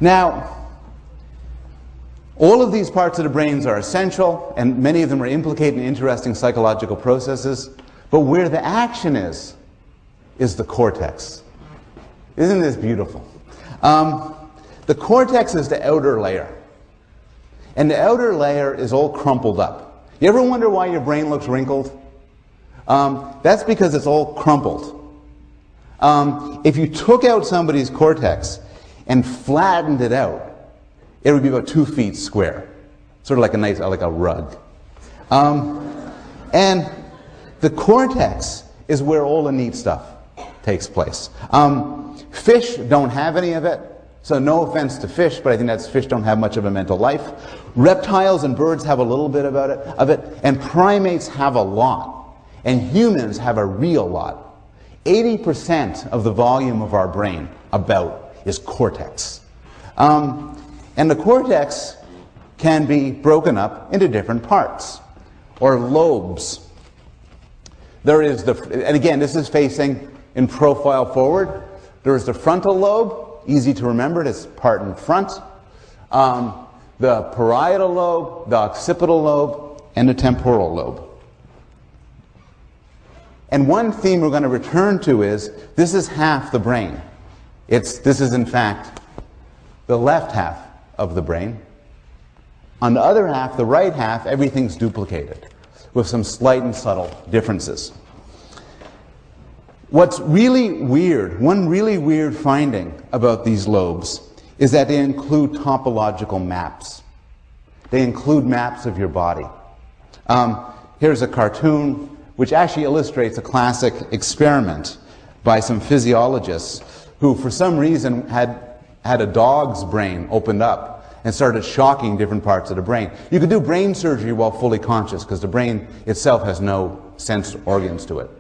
Now, all of these parts of the brains are essential, and many of them are implicated in interesting psychological processes, but where the action is the cortex. Isn't this beautiful? The cortex is the outer layer, and the outer layer is all crumpled up. You ever wonder why your brain looks wrinkled? That's because it's all crumpled. If you took out somebody's cortex and flattened it out, it would be about 2 feet square, sort of like a nice, like a rug. And the cortex is where all the neat stuff takes place. Fish don't have any of it, so no offense to fish, but I think that fish don't have much of a mental life. Reptiles and birds have a little bit of it, and primates have a lot, and humans have a real lot. 80% of the volume of our brain is cortex. And the cortex can be broken up into different parts, or lobes. There is and again, this is facing in profile forward. There is the frontal lobe, easy to remember, it's part in front. The parietal lobe, the occipital lobe, and the temporal lobe. And one theme we're going to return to is, this is half the brain. This is in fact the left half of the brain. On the other half, the right half, everything's duplicated with some slight and subtle differences. What's really weird, one really weird finding about these lobes is that they include topological maps. They include maps of your body. Here's a cartoon which actually illustrates a classic experiment by some physiologists who for some reason had a dog's brain opened up and started shocking different parts of the brain. You could do brain surgery while fully conscious because the brain itself has no sense organs to it.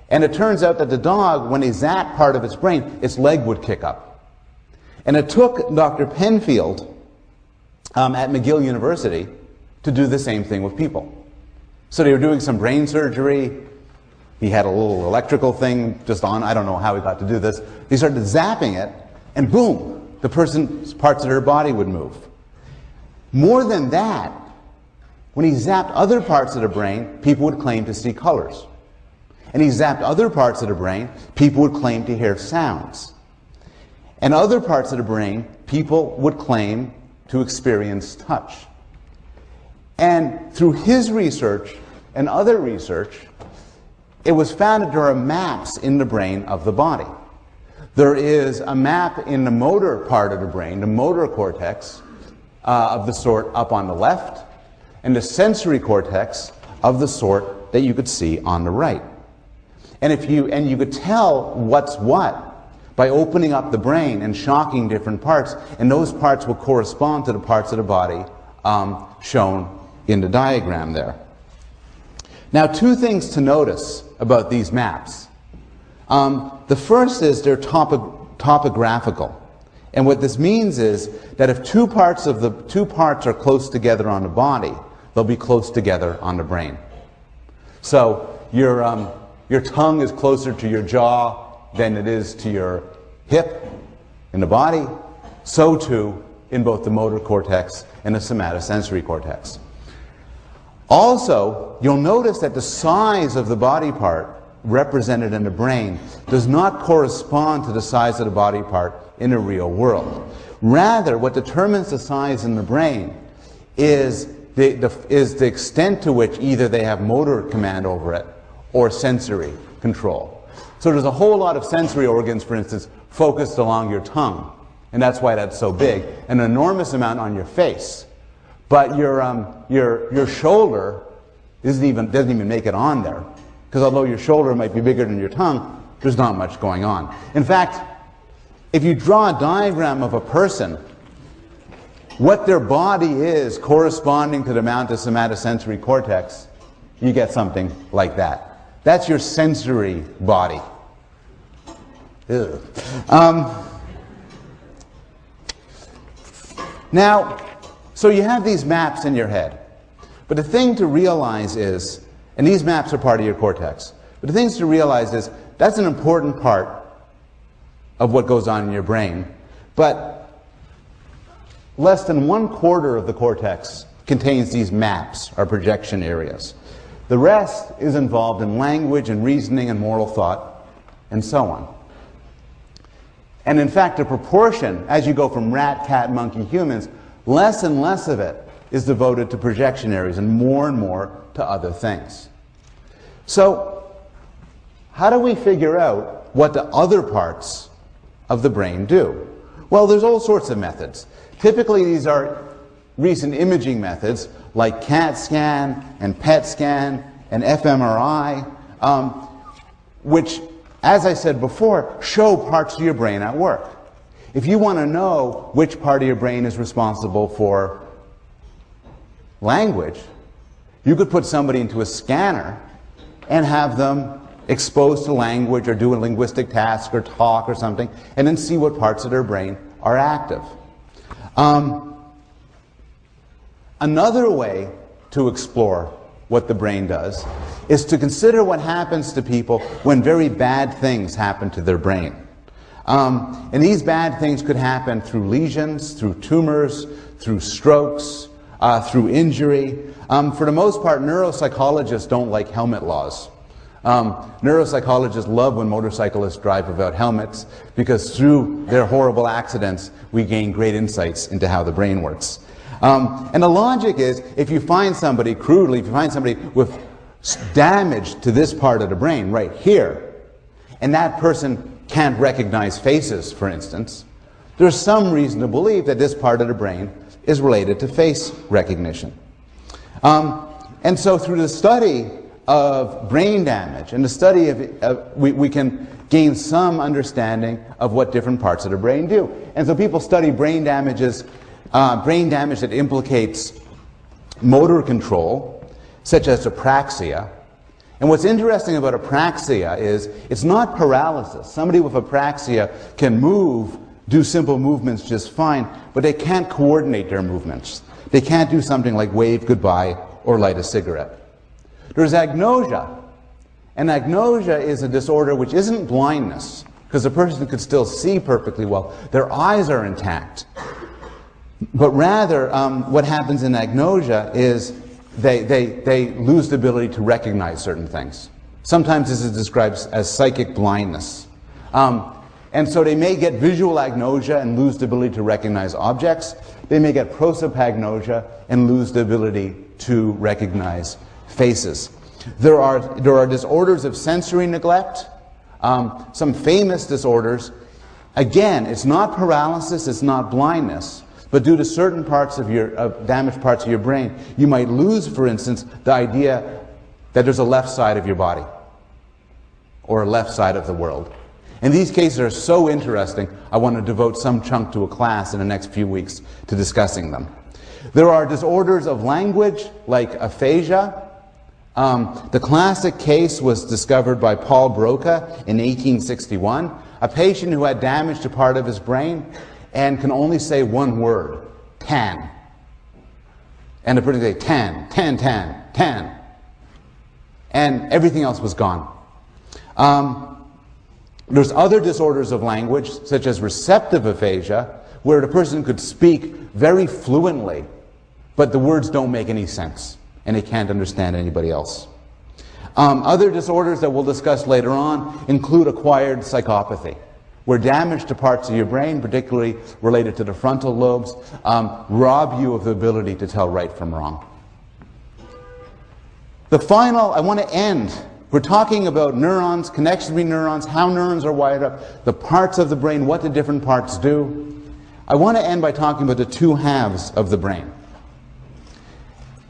And it turns out that the dog, when they zap part of its brain, its leg would kick up. And it took Dr. Penfield at McGill University to do the same thing with people. So they were doing some brain surgery. He had a little electrical thing just on. I don't know how he got to do this. He started zapping it, and boom, the person's parts of their body would move. More than that, when he zapped other parts of the brain, people would claim to see colors. And he zapped other parts of the brain, people would claim to hear sounds. And other parts of the brain, people would claim to experience touch. And through his research and other research, it was found that there are maps in the brain of the body. There is a map in the motor part of the brain, the motor cortex, of the sort up on the left, and the sensory cortex of the sort that you could see on the right. And you could tell what's what by opening up the brain and shocking different parts, and those parts will correspond to the parts of the body shown in the diagram there. Now, two things to notice about these maps. The first is they're topographical. And what this means is that if two parts are close together on the body, they'll be close together on the brain. So your tongue is closer to your jaw than it is to your hip in the body. So too in both the motor cortex and the somatosensory cortex. Also, you'll notice that the size of the body part represented in the brain does not correspond to the size of the body part in the real world. Rather, what determines the size in the brain is the extent to which either they have motor command over it or sensory control. So there's a whole lot of sensory organs, for instance, focused along your tongue, and that's why that's so big, and an enormous amount on your face. But your shoulder doesn't even make it on there, because although your shoulder might be bigger than your tongue, there's not much going on. In fact, if you draw a diagram of a person, what their body is corresponding to the amount of somatosensory cortex, you get something like that. That's your sensory body. Now, so you have these maps in your head. But the thing to realize is, and these maps are part of your cortex, but the things to realize is that's an important part of what goes on in your brain. But less than 1/4 of the cortex contains these maps, or projection areas. The rest is involved in language and reasoning and moral thought, and so on. And in fact, the proportion, as you go from rat, cat, monkey, humans, less and less of it is devoted to projection areas and more to other things. So, how do we figure out what the other parts of the brain do? Well, there's all sorts of methods. Typically, these are recent imaging methods like CAT scan and PET scan and fMRI, which, as I said before, show parts of your brain at work. If you want to know which part of your brain is responsible for language, you could put somebody into a scanner and have them exposed to language or do a linguistic task or talk or something, and then see what parts of their brain are active. Another way to explore what the brain does is to consider what happens to people when very bad things happen to their brain. And these bad things could happen through lesions, through tumors, through strokes, through injury. For the most part, neuropsychologists don't like helmet laws. Neuropsychologists love when motorcyclists drive without helmets, because through their horrible accidents, we gain great insights into how the brain works. And the logic is, if you find somebody, crudely, if you find somebody with damage to this part of the brain, right here, and that person can't recognize faces, for instance, there's some reason to believe that this part of the brain is related to face recognition. And so through the study of brain damage and the study of we can gain some understanding of what different parts of the brain do. And so people study brain damage that implicates motor control, such as apraxia. And what's interesting about apraxia is it's not paralysis. Somebody with apraxia can do simple movements just fine, but they can't coordinate their movements. They can't do something like wave goodbye or light a cigarette. There's agnosia. And agnosia is a disorder which isn't blindness, because the person could still see perfectly well. Their eyes are intact. But rather, what happens in agnosia is they lose the ability to recognize certain things. Sometimes this is described as psychic blindness. And so they may get visual agnosia and lose the ability to recognize objects. They may get prosopagnosia and lose the ability to recognize faces. There are disorders of sensory neglect, some famous disorders. Again, it's not paralysis, it's not blindness, but due to certain parts of damaged parts of your brain, you might lose, for instance, the idea that there's a left side of your body or a left side of the world. And these cases are so interesting, I want to devote some chunk to a class in the next few weeks to discussing them. There are disorders of language, like aphasia. The classic case was discovered by Paul Broca in 1861, a patient who had damage to part of his brain and can only say one word, tan. And the person would say, tan, tan, tan, tan. And everything else was gone. There's other disorders of language, such as receptive aphasia, where the person could speak very fluently, but the words don't make any sense, and they can't understand anybody else. Other disorders that we'll discuss later on include acquired psychopathy, where damage to parts of your brain, particularly related to the frontal lobes, rob you of the ability to tell right from wrong. I want to end. We're talking about neurons, connections between neurons, how neurons are wired up, the parts of the brain, what the different parts do. I want to end by talking about the two halves of the brain.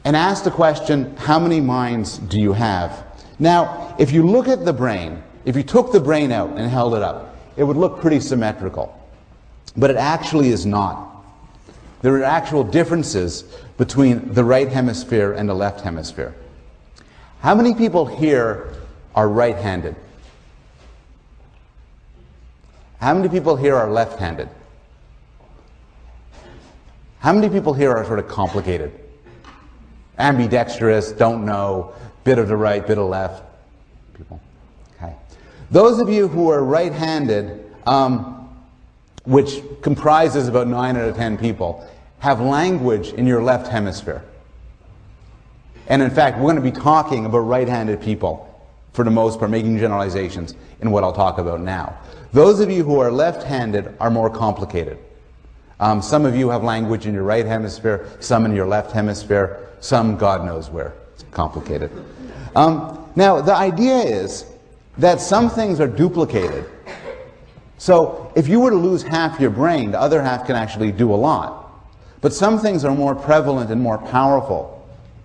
And ask the question, how many minds do you have? Now, if you look at the brain, if you took the brain out and held it up, it would look pretty symmetrical. But it actually is not. There are actual differences between the right hemisphere and the left hemisphere. How many people here are right-handed? How many people here are left-handed? How many people here are sort of complicated? Ambidextrous, don't know, bit of the right, bit of left. People. Okay. Those of you who are right-handed, which comprises about 9 out of 10 people, have language in your left hemisphere. And in fact, we're going to be talking about right-handed people, for the most part, making generalizations in what I'll talk about now. Those of you who are left-handed are more complicated. Some of you have language in your right hemisphere, some in your left hemisphere, some God knows where. It's complicated. Now, the idea is that some things are duplicated. So if you were to lose half your brain, the other half can actually do a lot. But some things are more prevalent and more powerful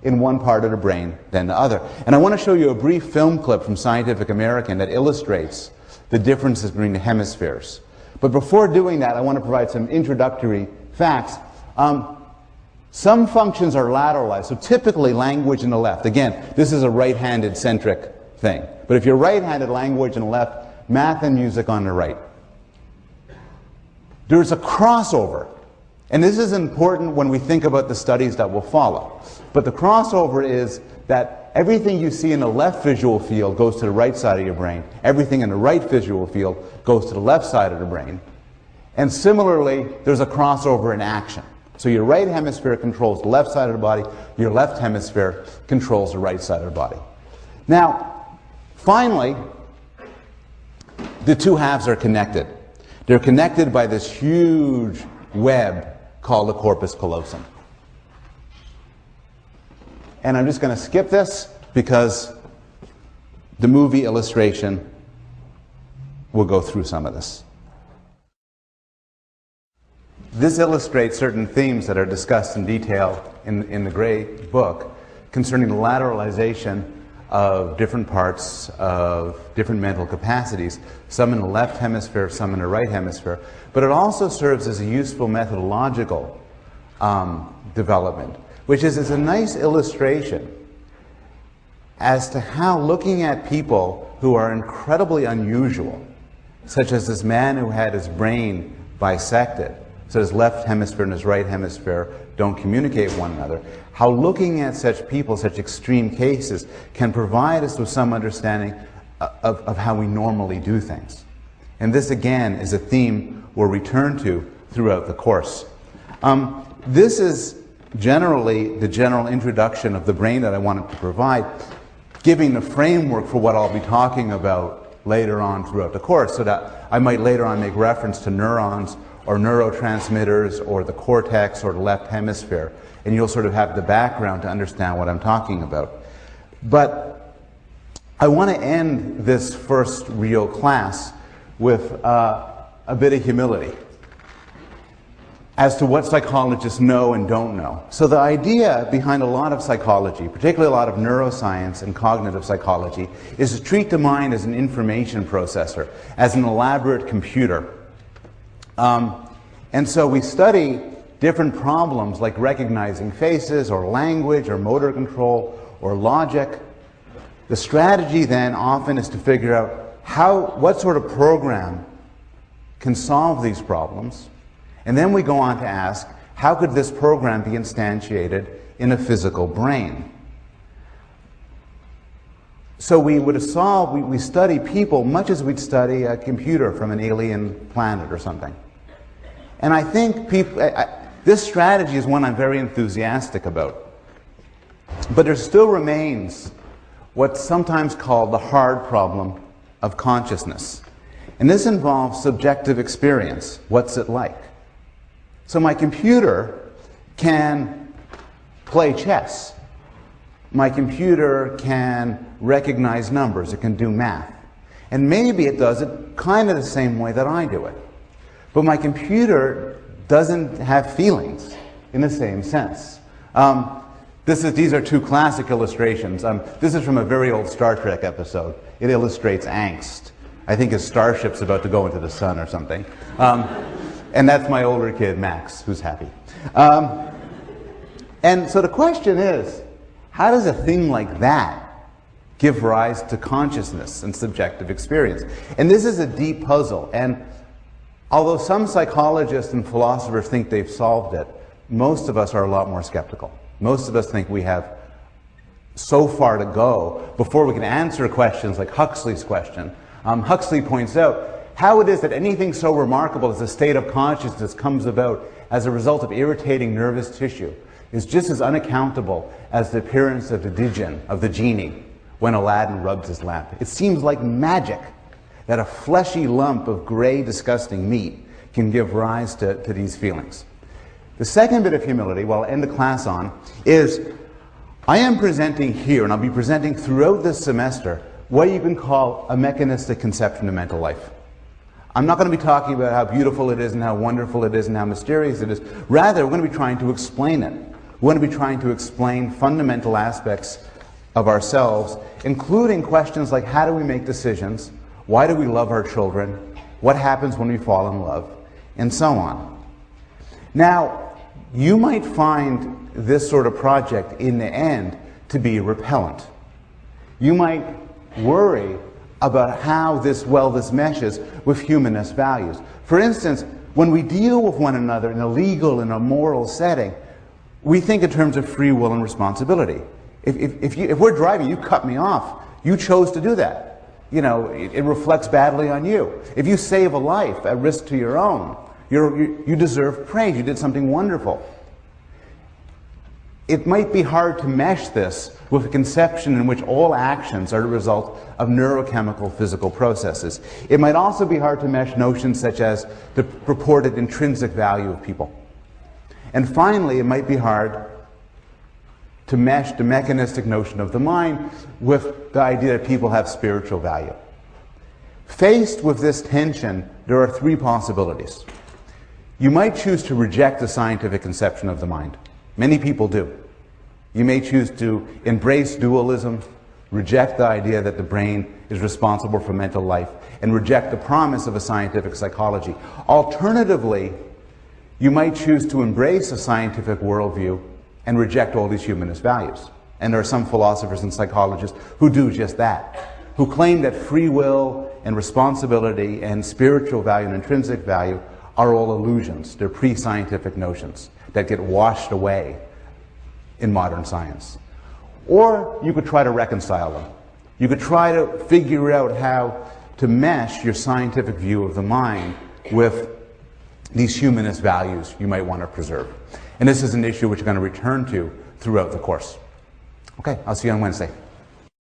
in one part of the brain than the other. And I want to show you a brief film clip from Scientific American that illustrates the differences between the hemispheres. But before doing that, I want to provide some introductory facts. Some functions are lateralized, so typically language in the left. Again, this is a right-handed centric thing. But if you're right-handed, language in the left, math and music on the right. There's a crossover. And this is important when we think about the studies that will follow. But the crossover is that everything you see in the left visual field goes to the right side of your brain. Everything in the right visual field goes to the left side of the brain. And similarly, there's a crossover in action. So your right hemisphere controls the left side of the body. Your left hemisphere controls the right side of the body. Now, finally, the two halves are connected. They're connected by this huge web called the corpus callosum. And I'm just going to skip this because the movie illustration will go through some of this. This illustrates certain themes that are discussed in detail in the Gray book concerning the lateralization of different parts of different mental capacities, some in the left hemisphere, some in the right hemisphere. But it also serves as a useful methodological development, which is a nice illustration as to how looking at people who are incredibly unusual, such as this man who had his brain bisected, so his left hemisphere and his right hemisphere don't communicate with one another, how looking at such people, such extreme cases, can provide us with some understanding of how we normally do things. And this, again, is a theme we'll return to throughout the course. This is generally the general introduction of the brain that I wanted to provide, giving the framework for what I'll be talking about later on throughout the course, so that I might later on make reference to neurons or neurotransmitters or the cortex or the left hemisphere, and you'll sort of have the background to understand what I'm talking about. But I want to end this first real class with a bit of humility as to what psychologists know and don't know. So the idea behind a lot of psychology, particularly a lot of neuroscience and cognitive psychology, is to treat the mind as an information processor, as an elaborate computer. And so we study different problems like recognizing faces or language or motor control or logic. The strategy then often is to figure out what sort of program can solve these problems. And then we go on to ask, how could this program be instantiated in a physical brain? So we study people much as we'd study a computer from an alien planet or something. And I think this strategy is one I'm very enthusiastic about. But there still remains what's sometimes called the hard problem of consciousness. And this involves subjective experience. What's it like? So my computer can play chess. My computer can recognize numbers. It can do math. And maybe it does it kind of the same way that I do it. But my computer doesn't have feelings in the same sense. These are two classic illustrations. This is from a very old Star Trek episode. It illustrates angst. I think his starship's about to go into the sun or something. And that's my older kid, Max, who's happy. And so the question is, how does a thing like that give rise to consciousness and subjective experience? And this is a deep puzzle. And although some psychologists and philosophers think they've solved it, most of us are a lot more skeptical. Most of us think we have so far to go before we can answer questions like Huxley's question. Huxley points out how it is that anything so remarkable as a state of consciousness comes about as a result of irritating nervous tissue is just as unaccountable as the appearance of the djinn, of the genie, when Aladdin rubs his lamp. It seems like magic that a fleshy lump of gray, disgusting meat can give rise to these feelings. The second bit of humility, what I'll end the class on, is I am presenting here, and I'll be presenting throughout this semester, what you can call a mechanistic conception of mental life. I'm not going to be talking about how beautiful it is and how wonderful it is and how mysterious it is. Rather, we're going to be trying to explain it. We're going to be trying to explain fundamental aspects of ourselves, including questions like how do we make decisions, why do we love our children, what happens when we fall in love, and so on. Now, you might find this sort of project in the end to be repellent. You might worry about how this meshes with humanist values. For instance, when we deal with one another in a legal and a moral setting, we think in terms of free will and responsibility. If we're driving, you cut me off, you chose to do that. You know, it reflects badly on you. If you save a life at risk to your own, you deserve praise, you did something wonderful. It might be hard to mesh this with a conception in which all actions are the result of neurochemical physical processes. It might also be hard to mesh notions such as the purported intrinsic value of people. And finally, it might be hard to mesh the mechanistic notion of the mind with the idea that people have spiritual value. Faced with this tension, there are three possibilities. You might choose to reject the scientific conception of the mind. Many people do. You may choose to embrace dualism, reject the idea that the brain is responsible for mental life, and reject the promise of a scientific psychology. Alternatively, you might choose to embrace a scientific worldview and reject all these humanist values. And there are some philosophers and psychologists who do just that, who claim that free will and responsibility and spiritual value and intrinsic value are all illusions. They're pre-scientific notions that get washed away in modern science. Or you could try to reconcile them. You could try to figure out how to mesh your scientific view of the mind with these humanist values you might want to preserve. And this is an issue which we're going to return to throughout the course. Okay, I'll see you on Wednesday.